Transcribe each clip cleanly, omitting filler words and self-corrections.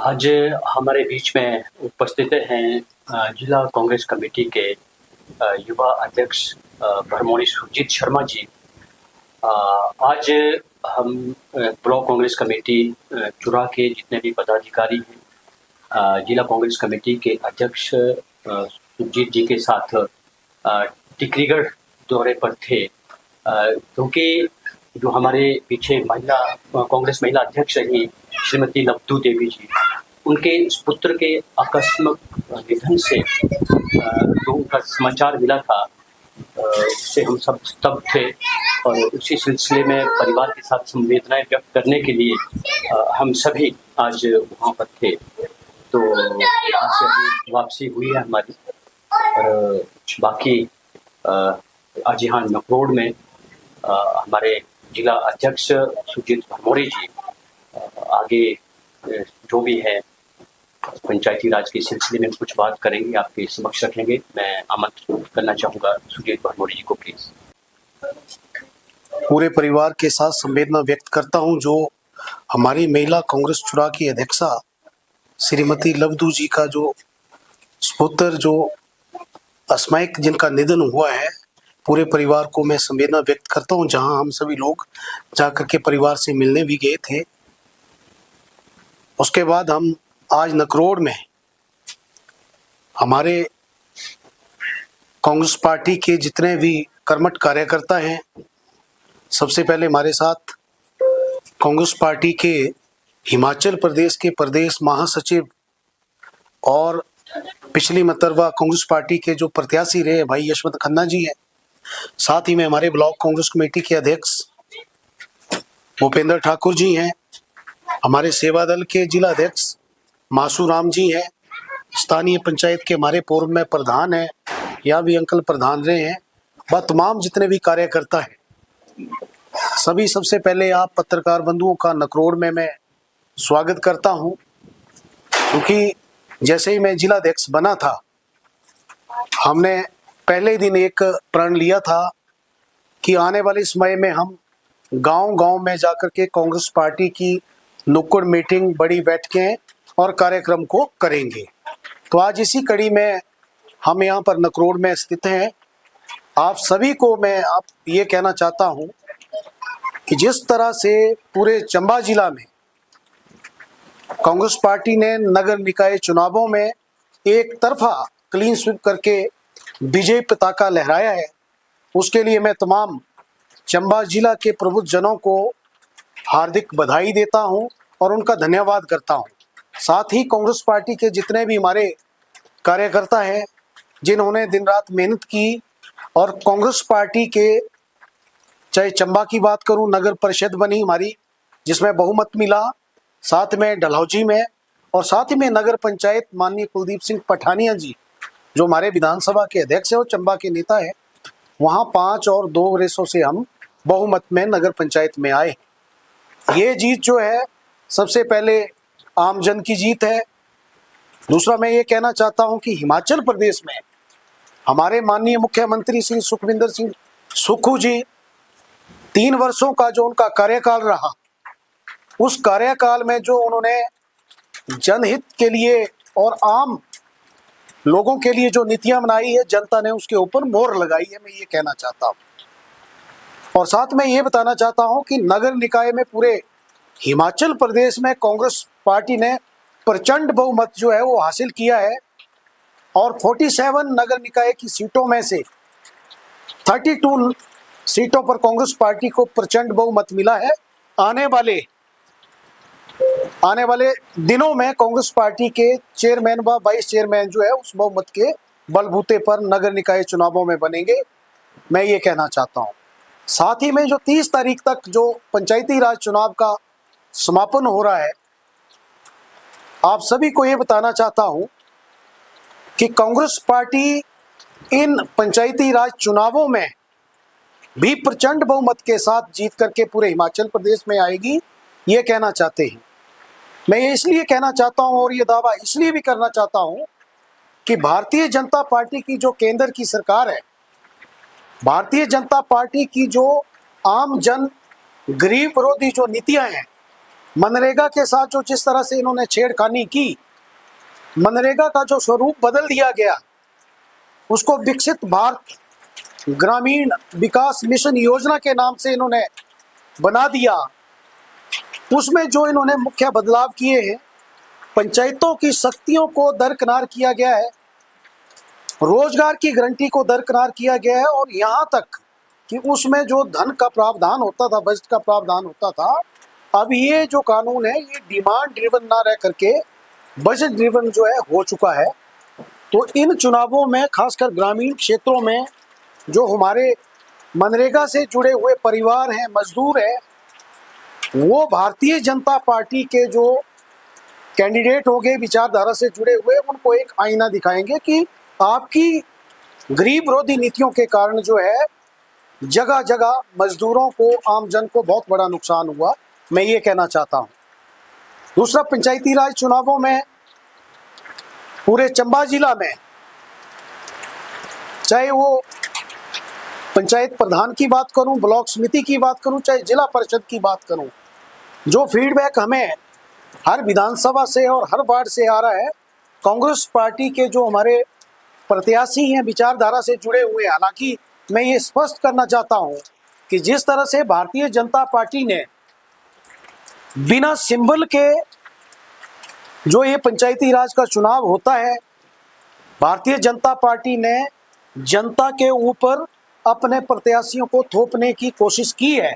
आज हमारे बीच में उपस्थित हैं जिला कांग्रेस कमेटी के युवा अध्यक्ष भरमौरी सुरजीत शर्मा जी। आज हम ब्लॉक कांग्रेस कमेटी चुरा के जितने भी पदाधिकारी हैं, जिला कांग्रेस कमेटी के अध्यक्ष सुरजीत जी के साथ टिकरीगढ़ दौरे पर थे, क्योंकि जो हमारे पीछे महिला कांग्रेस महिला अध्यक्ष रही श्रीमती लब्धू देवी जी, उनके पुत्र के आकस्मिक निधन से जो उनका समाचार मिला था, उससे हम सब स्तब्ध थे और उसी सिलसिले में परिवार के साथ संवेदनाएं व्यक्त करने के लिए हम सभी आज वहाँ पर थे। तो यहाँ से अभी वापसी हुई है हमारी, और बाकी आज यहाँ नकरोड में हमारे जिला अध्यक्ष सुजीत भरमौरी जी आगे जो भी है पंचायती राज के सिलसिले में कुछ बात करेंगे, आपके समक्ष रखेंगे। मैं आमंत्रित करना चाहूँगा सुजीत भरमौरी जी को, प्लीज। पूरे परिवार के साथ संवेदना व्यक्त करता हूं जो हमारी महिला कांग्रेस चुरा की अध्यक्षा श्रीमती लब्धू जी का जो पुत्र जो असामयिक जिनका निधन हुआ है, पूरे परिवार को मैं संवेदना व्यक्त करता हूं। जहां हम सभी लोग जाकर के परिवार से मिलने भी गए थे। उसके बाद हम आज नकरोड में हमारे कांग्रेस पार्टी के जितने भी कर्मठ कार्यकर्ता हैं, सबसे पहले हमारे साथ कांग्रेस पार्टी के हिमाचल प्रदेश के प्रदेश महासचिव और पिछली मतरवा कांग्रेस पार्टी के जो प्रत्याशी रहे भाई यशवंत खन्ना जी हैं। साथ ही में हमारे ब्लॉक कांग्रेस कमेटी के अध्यक्ष भूपेंद्र ठाकुर जी हैं। हमारे सेवा दल के जिला अध्यक्ष मासू राम जी हैं। स्थानीय पंचायत के हमारे पूर्व में प्रधान हैं, यहाँ भी अंकल प्रधान रहे हैं। वह तमाम जितने भी कार्यकर्ता हैं, सभी सबसे पहले आप पत्रकार बंधुओं का नकरोड में मैं स्वागत करता हूं, क्योंकि जैसे ही मैं जिला अध्यक्ष बना था, हमने पहले दिन एक प्रण लिया था कि आने वाले समय में हम गांव-गांव में जाकर के कांग्रेस पार्टी की नुक्कड़ मीटिंग, बड़ी बैठकें और कार्यक्रम को करेंगे। तो आज इसी कड़ी में हम यहाँ पर नकरोड में स्थित हैं। आप सभी को मैं ये कहना चाहता हूँ कि जिस तरह से पूरे चंबा जिला में कांग्रेस पार्टी ने नगर निकाय चुनावों में एक तरफा क्लीन स्वीप करके विजय पताका लहराया है, उसके लिए मैं तमाम चंबा जिला के प्रबुद्ध जनों को हार्दिक बधाई देता हूं और उनका धन्यवाद करता हूं। साथ ही कांग्रेस पार्टी के जितने भी हमारे कार्यकर्ता हैं, जिन्होंने दिन रात मेहनत की और कांग्रेस पार्टी के, चाहे चंबा की बात करूं, नगर परिषद बनी हमारी जिसमें बहुमत मिला, साथ में डलहौजी में, और साथ ही में नगर पंचायत माननीय कुलदीप सिंह पठानिया जी जो हमारे विधानसभा के अध्यक्ष है और चंबा के नेता है, वहाँ 5 और 2 रेसों से हम बहुमत में नगर पंचायत में आए। ये जीत जो है सबसे पहले आमजन की जीत है। दूसरा मैं ये कहना चाहता हूँ कि हिमाचल प्रदेश में हमारे माननीय मुख्यमंत्री श्री सुखविंदर सिंह सुक्खू जी 3 वर्षों का जो उनका कार्यकाल रहा, उस कार्यकाल में जो उन्होंने जनहित के लिए और आम लोगों के लिए जो नीतियां बनाई है, जनता ने उसके ऊपर मोहर लगाई है, मैं ये कहना चाहता हूं। और साथ में ये बताना चाहता हूं कि नगर निकाय में पूरे हिमाचल प्रदेश में कांग्रेस पार्टी ने प्रचंड बहुमत जो है वो हासिल किया है, और 47 नगर निकाय की सीटों में से 32 सीटों पर कांग्रेस पार्टी को प्रचंड बहुमत मिला है। आने वाले दिनों में कांग्रेस पार्टी के चेयरमैन व वाइस चेयरमैन जो है उस बहुमत के बलबूते पर नगर निकाय चुनावों में बनेंगे, मैं ये कहना चाहता हूं। साथ ही में जो 30 तारीख तक जो पंचायती राज चुनाव का समापन हो रहा है, आप सभी को ये बताना चाहता हूं कि कांग्रेस पार्टी इन पंचायती राज चुनावों में भी प्रचंड बहुमत के साथ जीत करके पूरे हिमाचल प्रदेश में आएगी, ये कहना चाहते हैं। मैं ये इसलिए कहना चाहता हूं और ये दावा इसलिए भी करना चाहता हूं कि भारतीय जनता पार्टी की जो केंद्र की सरकार है, भारतीय जनता पार्टी की जो आम जन गरीब विरोधी जो नीतियां हैं, मनरेगा के साथ जो जिस तरह से इन्होंने छेड़खानी की, मनरेगा का जो स्वरूप बदल दिया गया, उसको विकसित भारत ग्रामीण विकास मिशन योजना के नाम से इन्होंने बना दिया। उसमें जो इन्होंने मुख्य बदलाव किए हैं, पंचायतों की शक्तियों को दरकिनार किया गया है, रोजगार की गारंटी को दरकिनार किया गया है, और यहाँ तक कि उसमें जो धन का प्रावधान होता था, बजट का प्रावधान होता था, अब ये जो कानून है ये डिमांड ड्रिवन ना रह करके बजट ड्रिवन जो है हो चुका है। तो इन चुनावों में खासकर ग्रामीण क्षेत्रों में जो हमारे मनरेगा से जुड़े हुए परिवार हैं, मजदूर हैं, वो भारतीय जनता पार्टी के जो कैंडिडेट हो गए विचारधारा से जुड़े हुए, उनको एक आईना दिखाएंगे कि आपकी गरीब विरोधी नीतियों के कारण जो है जगह जगह मजदूरों को, आम जन को बहुत बड़ा नुकसान हुआ, मैं ये कहना चाहता हूँ। दूसरा, पंचायती राज चुनावों में पूरे चंबा जिला में, चाहे वो पंचायत प्रधान की बात करूं, ब्लॉक समिति की बात करूं, चाहे जिला परिषद की बात करूं, जो फीडबैक हमें हर विधानसभा से और हर वार्ड से आ रहा है, कांग्रेस पार्टी के जो हमारे प्रत्याशी हैं विचारधारा से जुड़े हुए, हालांकि मैं ये स्पष्ट करना चाहता हूं कि जिस तरह से भारतीय जनता पार्टी ने बिना सिंबल के जो ये पंचायती राज का चुनाव होता है, भारतीय जनता पार्टी ने जनता के ऊपर अपने प्रत्याशियों को थोपने की कोशिश की है,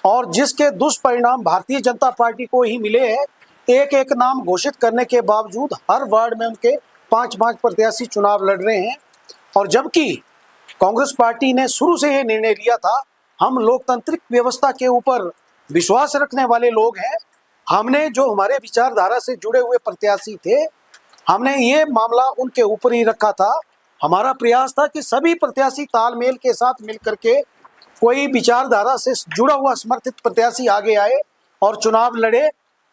और जिसके दुष्परिणाम भारतीय जनता पार्टी को ही मिले हैं। एक एक नाम घोषित करने के बावजूद हर वार्ड में उनके 5-5 प्रत्याशी चुनाव लड़ रहे हैं, और जबकि कांग्रेस पार्टी ने शुरू से ये निर्णय लिया था, हम लोकतांत्रिक व्यवस्था के ऊपर विश्वास रखने वाले लोग हैं, हमने जो हमारे विचारधारा से जुड़े हुए प्रत्याशी थे, हमने ये मामला उनके ऊपर ही रखा था। हमारा प्रयास था कि सभी प्रत्याशी तालमेल के साथ मिलकर के कोई विचारधारा से जुड़ा हुआ समर्थित प्रत्याशी आगे आए और चुनाव लड़े,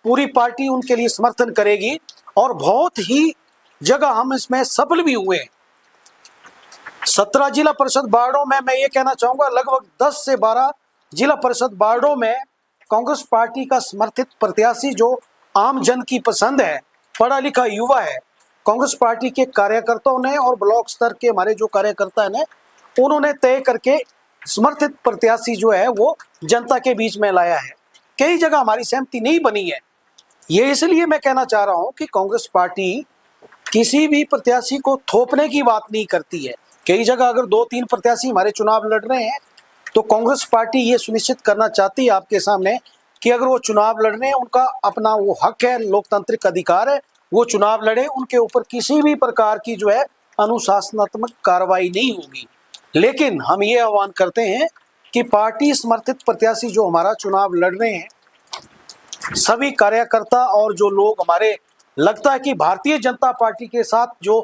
पूरी पार्टी उनके लिए समर्थन करेगी, और बहुत ही जगह हम इसमें सफल भी हुए। 17 जिला परिषद वार्डों में मैं ये कहना चाहूंगा, लगभग 10 से 12 जिला परिषद वार्डों में कांग्रेस पार्टी का समर्थित प्रत्याशी जो आम जन की पसंद है, पढ़ा लिखा युवा है, कांग्रेस पार्टी के कार्यकर्ताओं ने और ब्लॉक स्तर के हमारे जो कार्यकर्ता ने, उन्होंने तय करके समर्थित प्रत्याशी जो है वो जनता के बीच में लाया है। कई जगह हमारी सहमति नहीं बनी है। ये इसलिए मैं कहना चाह रहा हूं कि कांग्रेस पार्टी किसी भी प्रत्याशी को थोपने की बात नहीं करती है। कई जगह अगर 2-3 प्रत्याशी हमारे चुनाव लड़ रहे हैं तो कांग्रेस पार्टी ये सुनिश्चित करना चाहती है आपके सामने कि अगर वो चुनाव लड़ रहे हैं, उनका अपना वो हक है, लोकतांत्रिक अधिकार है, वो चुनाव लड़े, उनके ऊपर किसी भी प्रकार की जो है अनुशासनात्मक कार्रवाई नहीं होगी। लेकिन हम ये आह्वान करते हैं कि पार्टी समर्थित प्रत्याशी जो हमारा चुनाव लड़ रहे हैं, सभी कार्यकर्ता और जो लोग हमारे लगता है कि भारतीय जनता पार्टी के साथ जो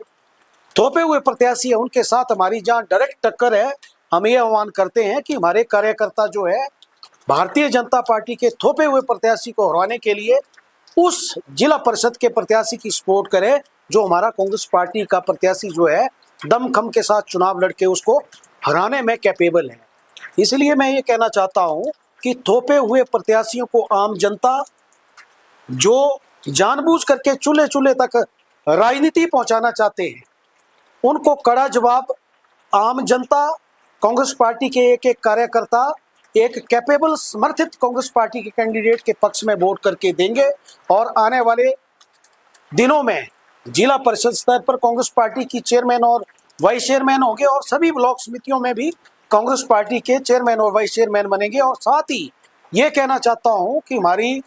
थोपे हुए प्रत्याशी है, उनके साथ हमारी जहां डायरेक्ट टक्कर है, हम ये आह्वान करते हैं कि हमारे कार्यकर्ता जो है भारतीय जनता पार्टी के थोपे हुए प्रत्याशी को हराने के लिए उस जिला परिषद के प्रत्याशी की सपोर्ट करें जो हमारा कांग्रेस पार्टी का प्रत्याशी जो है दमखम के साथ चुनाव लड़के उसको हराने में कैपेबल है। इसलिए मैं ये कहना चाहता हूं कि थोपे हुए प्रत्याशियों को आम जनता जो जानबूझ करके चूल्हे चूल्हे तक राजनीति पहुंचाना चाहते हैं, उनको कड़ा जवाब आम जनता, कांग्रेस पार्टी के एक एक कार्यकर्ता एक कैपेबल समर्थित कांग्रेस पार्टी के कैंडिडेट के पक्ष में वोट करके देंगे, और आने वाले दिनों में जिला परिषद स्तर पर कांग्रेस पार्टी की चेयरमैन और वाइस चेयरमैन होंगे, और सभी ब्लॉक समितियों में भी कांग्रेस पार्टी के चेयरमैन और वाइस चेयरमैन बनेंगे। और साथ ही ये कहना चाहता हूं कि हमारी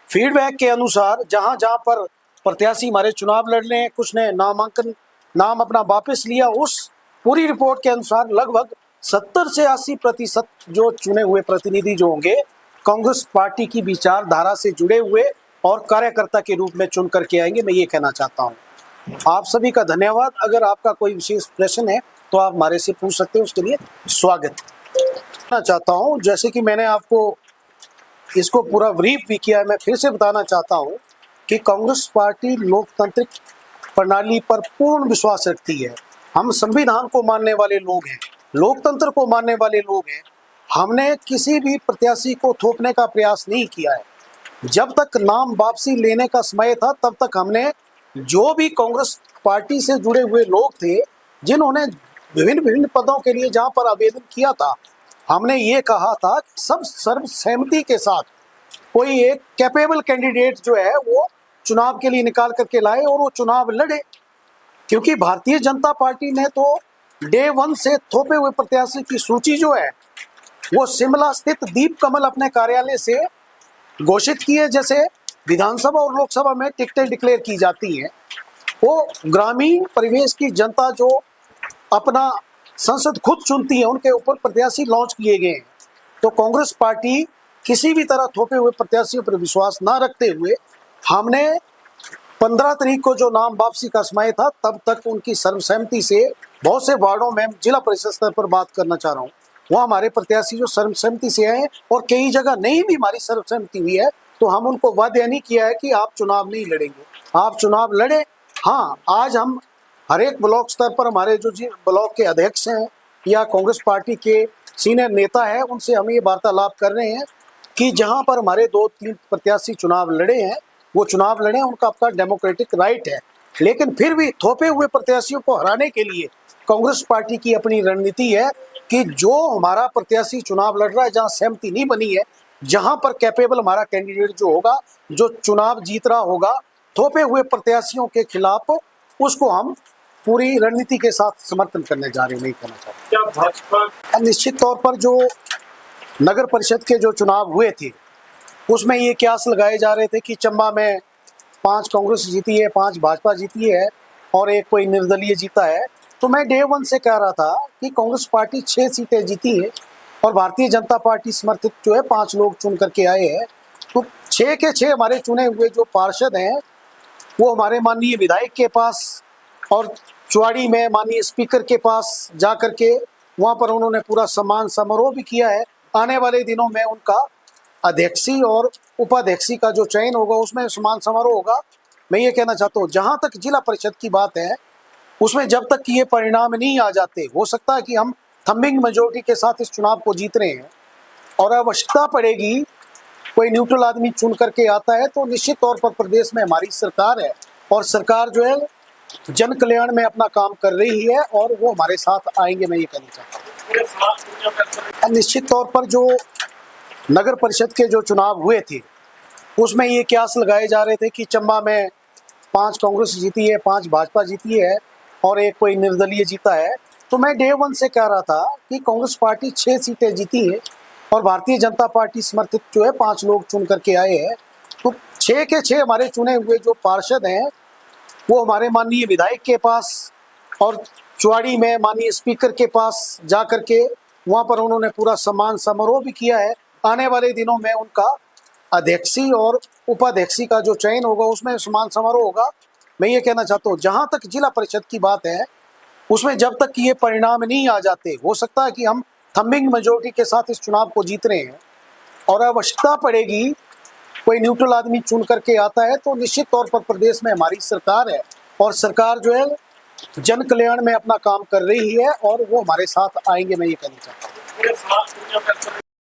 फीडबैक के अनुसार जहां जहां पर प्रत्याशी हमारे चुनाव लड़ रहे हैं, कुछ ने नाम अपना वापस लिया, उस पूरी रिपोर्ट के अनुसार लगभग 70 से 80% जो चुने हुए प्रतिनिधि जो होंगे कांग्रेस पार्टी की विचारधारा से जुड़े हुए और कार्यकर्ता के रूप में चुन करके आएंगे। मैं ये कहना चाहता हूं। आप सभी का धन्यवाद। अगर आपका कोई विशेष प्रश्न है तो आप हमारे से पूछ सकते हैं, उसके लिए स्वागत करना चाहता हूं। जैसे कि मैंने आपको इसको पूरा ब्रीफ भी किया है, मैं फिर से बताना चाहता हूं कि कांग्रेस पार्टी लोकतांत्रिक प्रणाली पर पूर्ण विश्वास रखती है। हम संविधान को मानने वाले लोग हैं, लोकतंत्र को मानने वाले लोग हैं। हमने किसी भी प्रत्याशी को थोपने का प्रयास नहीं किया है। जब तक नाम वापसी लेने का समय था तब तक हमने जो भी कांग्रेस पार्टी से जुड़े हुए लोग थे जिन्होंने विभिन्न विभिन्न पदों के लिए जहां पर आवेदन किया था, हमने ये कहा था कि सब सर्वसहमति के साथ कोई एक कैपेबल कैंडिडेट जो है वो चुनाव के लिए निकाल करके लाए और वो चुनाव लड़े। क्योंकि भारतीय जनता पार्टी ने तो डे वन से थोपे हुए प्रत्याशी की सूची जो है वो शिमला स्थित दीप कमल अपने कार्यालय से घोषित की है। जैसे विधानसभा और लोकसभा में टिकटें डिक्लेयर की जाती हैं, वो ग्रामीण परिवेश की जनता जो अपना संसद खुद चुनती है उनके ऊपर प्रत्याशी लॉन्च किए गए हैं। तो कांग्रेस पार्टी किसी भी तरह थोपे हुए प्रत्याशियों पर विश्वास न रखते हुए हमने 15 तारीख को जो नाम वापसी का समय था तब तक उनकी सर्वसहमति से बहुत से वार्डों में जिला परिषद स्तर पर बात करना चाह रहा हूँ, वहाँ हमारे प्रत्याशी जो सर्वसहमति से आए और कई जगह नहीं भी हमारी सर्वसहमति हुई है तो हम उनको वादा नहीं किया है कि आप चुनाव नहीं लड़ेंगे, आप चुनाव लड़े। हाँ, आज हम हर एक ब्लॉक स्तर पर हमारे जो ब्लॉक के अध्यक्ष हैं या कांग्रेस पार्टी के सीनियर नेता हैं उनसे हम ये वार्तालाप कर रहे हैं कि जहां पर हमारे 2-3 प्रत्याशी चुनाव लड़े हैं वो चुनाव लड़े, उनका अपना डेमोक्रेटिक राइट है। लेकिन फिर भी थोपे हुए प्रत्याशियों को हराने के लिए कांग्रेस पार्टी की अपनी रणनीति है कि जो हमारा प्रत्याशी चुनाव लड़ रहा है जहां सहमति नहीं बनी है, जहां पर कैपेबल हमारा कैंडिडेट जो होगा, जो चुनाव जीत रहा होगा, थोपे हुए प्रत्याशियों के खिलाफ उसको हम पूरी रणनीति के साथ समर्थन करने जा रहे हैं। नहीं करना चाहते। क्या भाजपा निश्चित तौर पर जो नगर परिषद के जो चुनाव हुए थे उसमें ये क्यास लगाए जा रहे थे कि चंबा में 5 कांग्रेस जीती है, 5 भाजपा जीती है और एक कोई निर्दलीय जीता है। तो मैं डे वन से कह रहा था कि कांग्रेस पार्टी 6 सीटें जीती है और भारतीय जनता पार्टी समर्थित जो है 5 लोग चुन करके आए हैं। तो 6 के 6 हमारे चुने हुए जो पार्षद हैं वो हमारे माननीय विधायक के पास और चुवाड़ी में माननीय स्पीकर के पास जा करके वहाँ पर उन्होंने पूरा सम्मान समारोह भी किया है। आने वाले दिनों में उनका अध्यक्षी और उपाध्यक्षी का जो चयन होगा उसमें सम्मान समारोह होगा। मैं ये कहना चाहता हूँ जहाँ तक जिला परिषद की बात है उसमें जब तक कि ये परिणाम नहीं आ जाते, हो सकता है कि हम थम्बिंग मेजोरिटी के साथ इस चुनाव को जीत रहे हैं और आवश्यकता पड़ेगी कोई न्यूट्रल आदमी चुन करके आता है तो निश्चित तौर पर प्रदेश में हमारी सरकार है और सरकार जो है जन कल्याण में अपना काम कर रही है और वो हमारे साथ आएंगे। मैं ये कहना चाहता हूँ निश्चित तौर पर जो नगर परिषद के जो चुनाव हुए थे उसमें ये क्यास लगाए जा रहे थे कि चंबा में 5 कांग्रेस जीती है, 5 भाजपा जीती है और एक कोई निर्दलीय जीता है। तो मैं डे वन से कह रहा था कि कांग्रेस पार्टी 6 सीटें जीती है और भारतीय जनता पार्टी समर्थित जो है 5 लोग चुन करके आए हैं। तो 6 के 6 हमारे चुने हुए जो पार्षद हैं वो हमारे माननीय विधायक के पास और चुवाड़ी में माननीय स्पीकर के पास जा करके वहाँ पर उन्होंने पूरा सम्मान समारोह भी किया है। आने वाले दिनों में उनका अध्यक्षी और उपाध्यक्षी का जो चयन होगा उसमें सम्मान समारोह होगा। मैं ये कहना चाहता हूँ जहाँ तक जिला परिषद की बात है उसमें जब तक कि ये परिणाम नहीं आ जाते, हो सकता है कि हम थम्बिंग मेजोरिटी के साथ इस चुनाव को जीत रहे हैं और आवश्यकता पड़ेगी कोई न्यूट्रल आदमी चुन करके आता है तो निश्चित तौर पर प्रदेश में हमारी सरकार है और सरकार जो है जन कल्याण में अपना काम कर रही है और वो हमारे साथ आएंगे। मैं ये कहना चाहता हूँ।